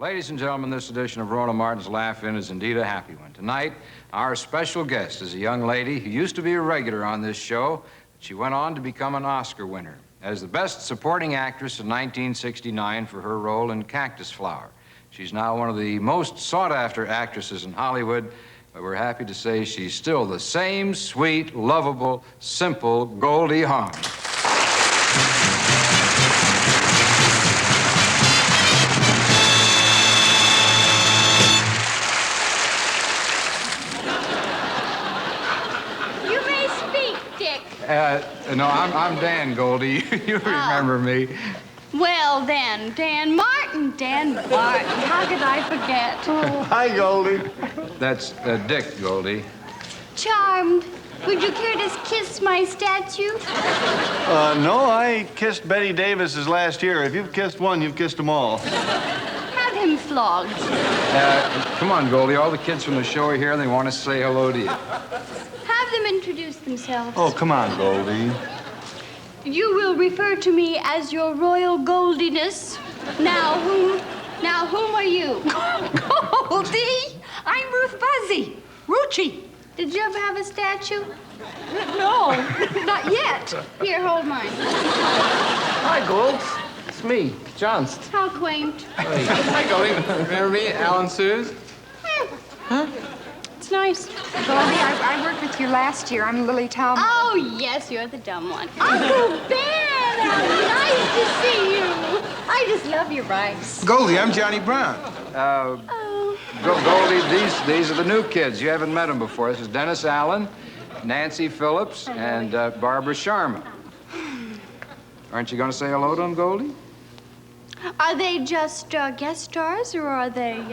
Ladies and gentlemen, this edition of Rowan Martin's Laugh-In is indeed a happy one. Tonight, our special guest is a young lady who used to be a regular on this show. She went on to become an Oscar winner as the Best Supporting Actress in 1969 for her role in Cactus Flower. She's now one of the most sought-after actresses in Hollywood, but we're happy to say she's still the same sweet, lovable, simple Goldie Hawn. No, I'm Dan, Goldie. You remember me. Well, then, Dan Martin, Dan Martin. How could I forget? Hi, Goldie. That's Dick, Goldie. Charmed. Would you care to kiss my statue? No, I kissed Betty Davis's last year. If you've kissed one, you've kissed them all. Have him flogged. Come on, Goldie. All the kids from the show are here, and they want to say hello to you. Have them introduce themselves. Oh, come on, Goldie. You will refer to me as your royal Goldiness. Now whom are you? Goldie! I'm Ruth Buzzi. Rucci. Did you ever have a statue? No, not yet. Here, hold mine. Hi, Gold. It's me, Johnson. How quaint. Hi, Goldie. Remember me, Alan Suze? Huh? It's nice. Goldie, I worked with you last year. I'm Lily Tomlin. Oh, yes, you're the dumb one. Uncle Ben, how nice to see you. I just love your rice. Goldie, I'm Johnny Brown. Goldie, these are the new kids. You haven't met them before. This is Dennis Allen, Nancy Phillips, and Barbara Sharma. Aren't you going to say hello to them, Goldie? Are they just guest stars, or are they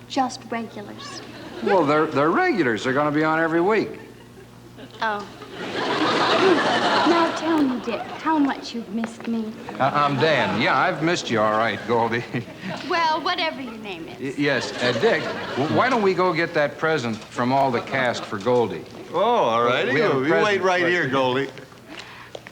just regulars? Well, they're regulars. They're going to be on every week. Oh. Now tell me, Dick, how much you've missed me. I'm Dan. Yeah, I've missed you all right, Goldie. Well, whatever your name is. Yes, Dick, why don't we go get that present from all the cast for Goldie? Oh, all righty. We have a You wait right here, Goldie.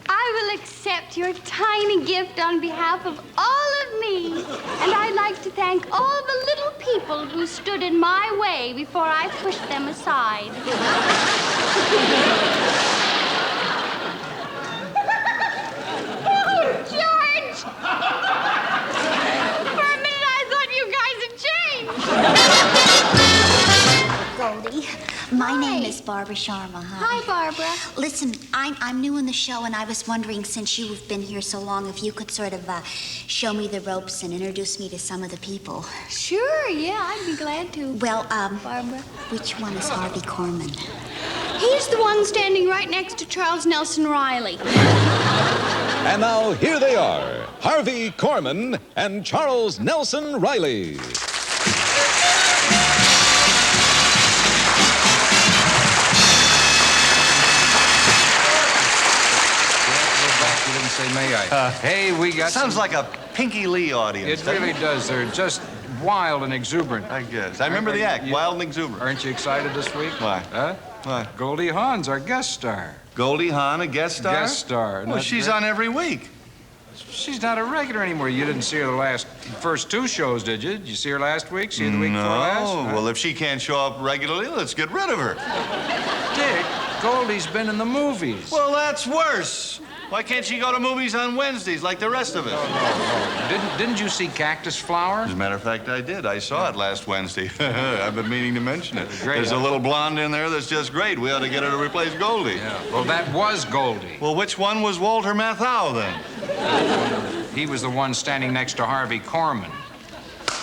I will accept your tiny gift on behalf of all of me. And I'd like to thank all the little people who stood in my way before I pushed them aside. Oh, George! For a minute, I thought you guys had changed. Goldie, my name is Barbara Sharma. Hi, Barbara. Listen, I'm new in the show, and I was wondering, since you've been here so long, if you could sort of show me the ropes and introduce me to some of the people. Sure, yeah, I'd be glad to. Well, Barbara. which one is Harvey Korman? He's the one standing right next to Charles Nelson Riley. And now, here they are, Harvey Korman and Charles Nelson Riley. Say, may I? Hey, we got Sounds like a Pinky Lee audience. It really does. They're just wild and exuberant. I guess. I remember the act, Wild and Exuberant. Aren't you excited this week? Why? Huh? Why? Goldie Hawn's our guest star. Goldie Hawn, a guest star? Guest star. Well, she's on every week. She's not a regular anymore. You didn't see her the first two shows, did you? Did you see her last week? See her the week before last? No. Well, if she can't show up regularly, let's get rid of her. Dick, Goldie's been in the movies. Well, that's worse. Why can't she go to movies on Wednesdays like the rest of us? No. Didn't you see Cactus Flower? As a matter of fact, I did. I saw it last Wednesday. I've been meaning to mention it. Great. There's a little blonde in there that's just great. We ought to get her to replace Goldie. Yeah. Well, that was Goldie. Well, which one was Walter Matthau, then? He was the one standing next to Harvey Korman.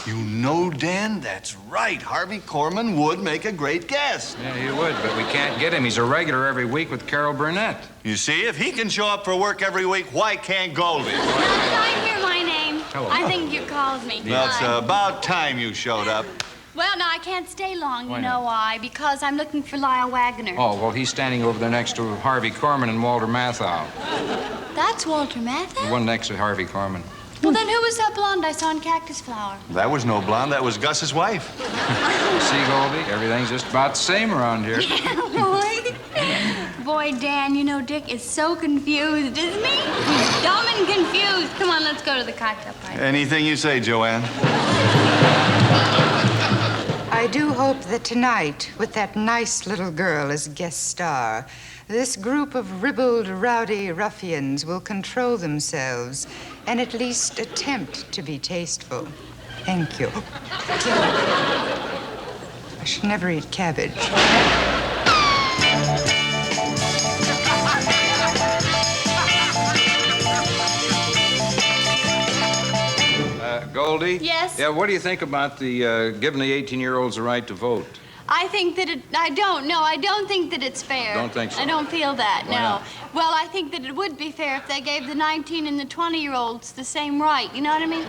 You know, Dan, that's right. Harvey Korman would make a great guest. Yeah, he would, but we can't get him. He's a regular every week with Carol Burnett. You see, if he can show up for work every week, why can't Goldie? I hear my name. Hello. I think you called me. Well, it's Hi. about time you showed up. Well, no, I can't stay long. Why You know not? why? Because I'm looking for Lyle Wagner. Oh, well, he's standing over there next to Harvey Korman and Walter Matthau. That's Walter The Matthau? one next to Harvey Korman. Well, then who was that blonde I saw in Cactus Flower? That was no blonde. That was Gus's wife. See, Goldie, everything's just about the same around here. Boy, Dan, you know Dick is so confused, isn't he? He's dumb and confused. Come on, let's go to the cocktail party. Anything you say, Joanne. hope that tonight, with that nice little girl as guest star, this group of ribald, rowdy ruffians will control themselves and at least attempt to be tasteful. Thank you. I should never eat cabbage. Goldie? Yes? Yeah, what do you think about the giving the 18-year-olds the right to vote? I think that I don't think that it's fair. Don't think so? I don't feel that, Why no. not? Well, I think that it would be fair if they gave the 19 and the 20-year-olds the same right. You know what I mean?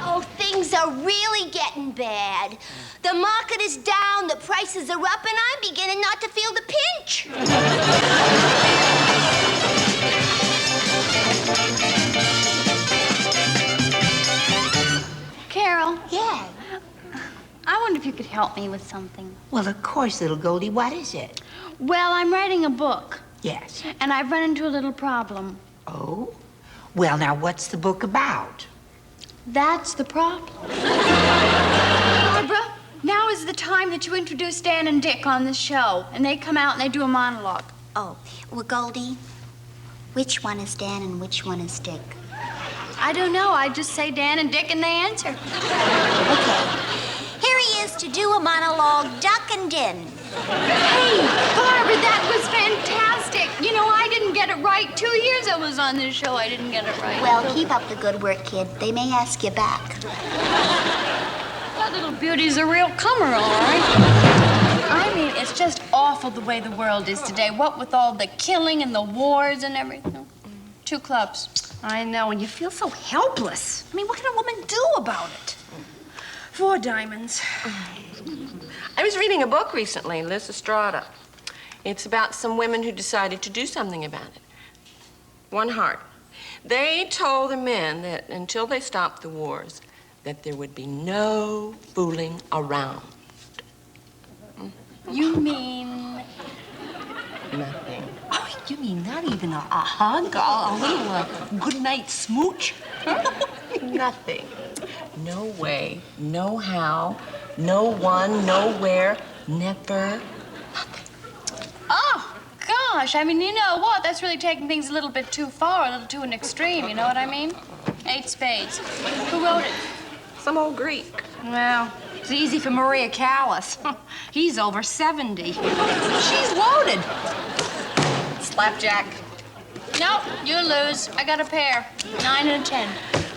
Oh, things are really getting bad. The market is down, the prices are up, and I'm beginning not to feel the pinch. Carol, Yeah. I wonder if you could help me with something. Well, of course, little Goldie. What is it? Well, I'm writing a book, Yes. and I've run into a little problem. Oh? Well, now, what's the book about? That's the problem. Barbara, now is the time that you introduce Dan and Dick on this show, and they come out and they do a monologue. Oh, well, Goldie, which one is Dan and which one is Dick? I don't know. I just say Dan and Dick, and they answer. Okay. Here he is to do a monologue, Duck and Din. Hey, Barbara, that was fantastic. You know, I didn't get it right. 2 years I was on this show. I didn't get it right. Well, keep up the good work, kid. They may ask you back. That little beauty's a real comer, all right. I mean, it's just awful the way the world is today. What with all the killing and the wars and everything. 2 clubs. I know, and you feel so helpless. I mean, what can a woman do about it? 4 diamonds. I was reading a book recently, Lysistrata. It's about some women who decided to do something about it. One heart. They told the men that until they stopped the wars, that there would be no fooling around. You mean... Nothing. Oh, you mean not even a hug? A little goodnight smooch? Nothing. No way, no how, no one, nowhere, never. Oh, gosh. I mean, you know what? That's really taking things a little bit too far, a little too an extreme. You know what I mean? 8 spades. Who wrote it? Some old Greek. Well, it's easy for Maria Callas. He's over 70. She's loaded. Slapjack. Nope, you lose. I got a pair. 9 and a 10.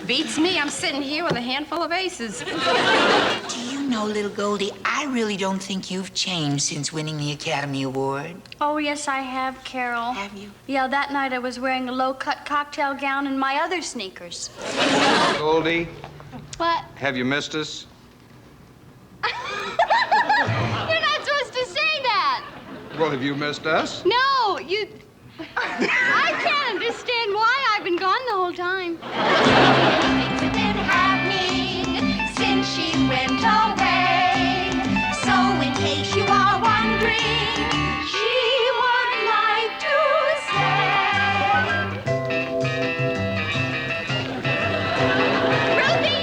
Beats me. I'm sitting here with a handful of aces. Do you know, little Goldie, I really don't think you've changed since winning the Academy Award. Oh, yes, I have, Carol. Have you? Yeah, that night I was wearing a low-cut cocktail gown and my other sneakers. Goldie, What? have you missed us? You're not supposed to say that. Well, have you missed us? No, you... I can't understand why I've been gone the whole time. Things have been happening since she went away. So in case you are wondering, she would like to say. Ruthie!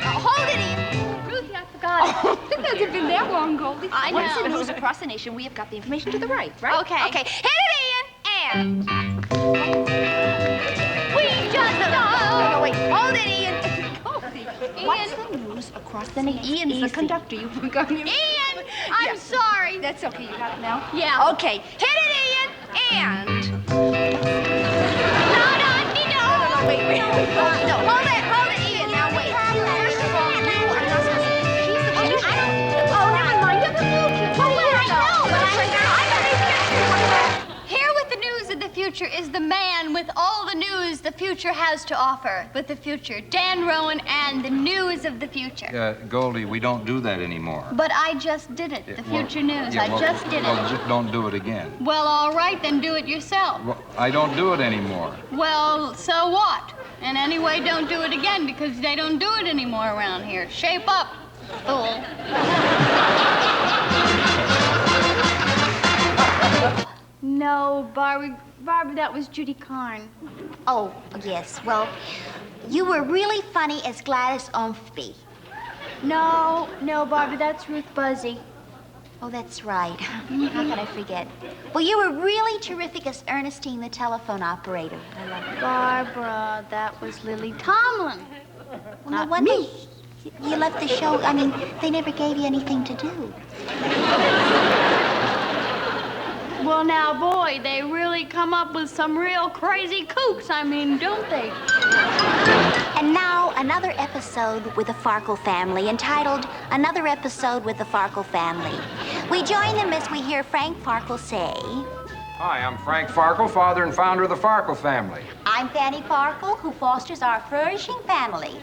Hold it, Ian. Ruthie, I forgot. It hasn't been that long, Goldie. I know. Once it moves across the nation, we have got the information to the right, right? Okay. Okay, hit it, Ian! And... We just No, wait, hold it, Ian. What's Ian. the news across the nation? Ian's the conductor. You forgot him. Ian! I'm sorry. That's okay, you got it now? Yeah. Okay, hit it, Ian! And... No, wait. No, hold it, Ian. Now, wait. First of all, you are not supposed to... She's the one. Oh, never mind. You're the future. I know. Here with the news of the future is the man with all the news the future has to offer. With the future, Dan Rowan and the news of the future. Goldie, we don't do that anymore. But I just did it, the future news. I just did Well, it. just don't do it again. Well, all right, then do it yourself. Well, I don't do it anymore. Well, so what? And anyway, don't do it again because they don't do it anymore around here. Shape up, fool. No, Barbara, that was Judy Carne. Oh, yes. Well, You were really funny as Gladys Omfby. No, Barbara, that's Ruth Buzzi. Oh, that's right. How could I forget? Well, you were really terrific as Ernestine, the telephone operator. I love it. Barbara, that was Lily Tomlin. Well, no wonder you left the show. I mean, they never gave you anything to do. Well, now, boy, they really come up with some real crazy kooks. I mean, don't they? And now, another episode with the Farkle family, entitled Another Episode with the Farkle Family. We join them as we hear Frank Farkle say... Hi, I'm Frank Farkle, father and founder of the Farkle family. I'm Fanny Farkle, who fosters our flourishing family.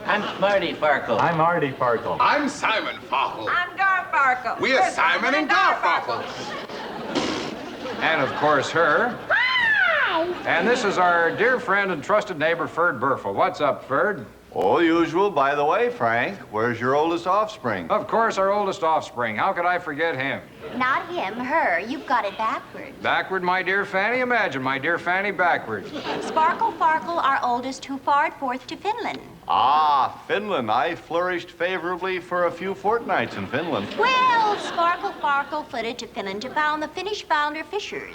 I'm Marty Farkle. I'm Arte Farkle. I'm Simon Farkle. I'm Gar Farkle. We are Simon and Gar Farkle. And, of course, her. Hi! And this is our dear friend and trusted neighbor, Ferd Burfel. What's up, Ferd? All usual. By the way, Frank, where's your oldest offspring? Of course, our oldest offspring. How could I forget him? Not him, her. You've got it backward. Backward, my dear Fanny? Imagine my dear Fanny backward. Sparkle Farkle, our oldest, who fared forth to Finland. Ah, Finland. I flourished favorably for a few fortnights in Finland. Well, Sparkle Farkle flitted to Finland to found the Finnish flounder fishers.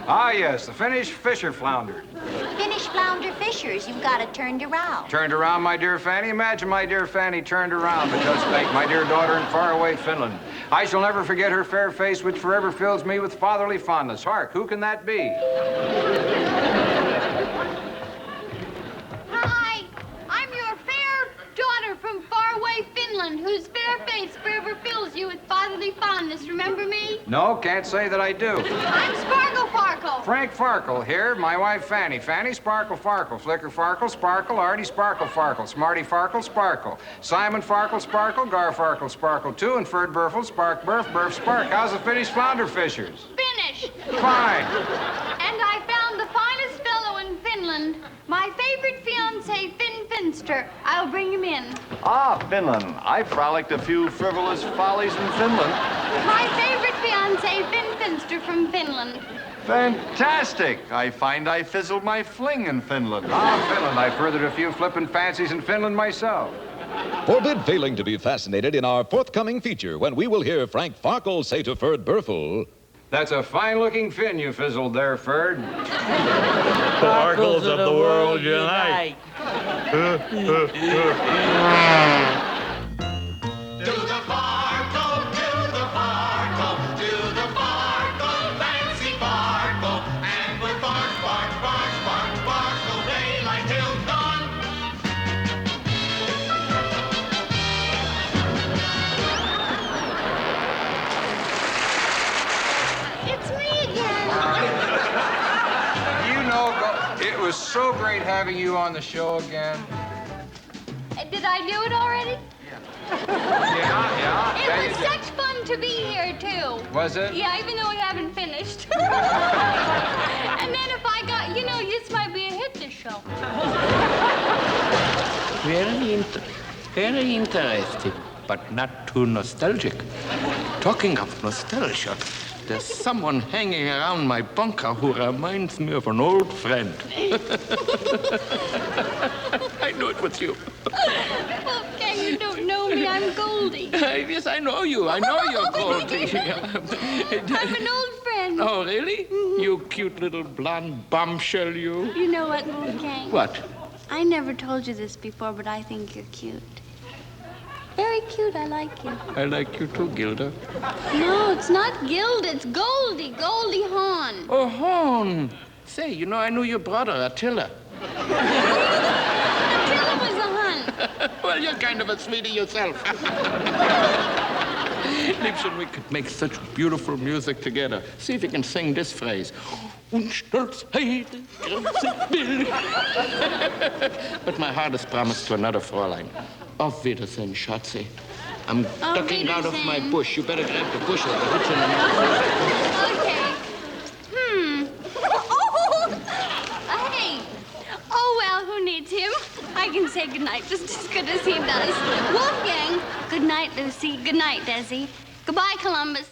Ah, yes, the Finnish fisher flounder. Finnish flounder fishers, you've got it turned around. Turned around, my dear Fanny? Imagine my dear Fanny turned around because thank my dear daughter in faraway Finland. I shall never forget her fair face, which forever fills me with fatherly fondness. Hark, who can that be? Hi, I'm your fair daughter from faraway Finland, whose fair face forever fills you with fatherly fondness. Remember me? No, can't say that I do. I'm Sparkle Farkle. Frank Farkle here, my wife Fanny. Fanny Sparkle Farkle, Flicker Farkle, Sparkle, Artie Sparkle Farkle, Smarty Farkle, Sparkle, Simon Farkle, Sparkle, Gar Farkle, Sparkle 2, and Ferd Burfel, Spark Burf, Burf Spark. How's the Finnish flounder fishers? Finish. Fine. And I found the finest fellow in Finland, my favorite fiancé, Finn Finster. I'll bring him in. Ah, Finland. I frolicked a few frivolous follies in Finland. My favorite fiancé, Finn Finster from Finland. Fantastic. I find I fizzled my fling in Finland. Ah, Finland. I furthered a few flippin' fancies in Finland myself. Forbid failing to be fascinated in our forthcoming feature when we will hear Frank Farkle say to Ferd Burfel, That's a fine-looking fin you fizzled there, Ferd. Farkles of the world unite. Do the Farkle, do the Farkle, do the Farkle, fancy Farkle, and we'll bark, bark, bark, bark, bark, all daylight till dawn. It's me again. You know, it was so great having you on the show again. Did I do it already? Yeah. It was such fun to be here, too. Was it? Yeah, even though we haven't finished. And then if I got, this might be a hit, this show. Very interesting, but not too nostalgic. Talking of nostalgia, there's someone hanging around my bunker who reminds me of an old friend. I knew it was you. Okay, you don't know me. I'm Goldie. Yes, I know you. I know you're Goldie. I'm an old friend. Oh, really? You cute little blonde bombshell, you. You know what, Wolfgang? What? I never told you this before, but I think you're cute. Very cute. I like you. I like you too, Gilda. No, it's not Gilda. It's Goldie. Goldie Hawn. Oh, Hawn. Say, I knew your brother, Attila. Attila was a hun. Well, you're kind of a sweetie yourself. Liebchen, we could make such beautiful music together. See if you can sing this phrase. But my heart is promised to another Fräulein. Auf Wiedersehen, Schatzi. I'm ducking out of my bush. You better grab the bushel. It's in the mouth. Okay. Oh, hey. Oh, well, who needs him? I can say goodnight just as good as he does. Wolfgang, good night, Lucy. Good night, Desi. Goodbye, Columbus.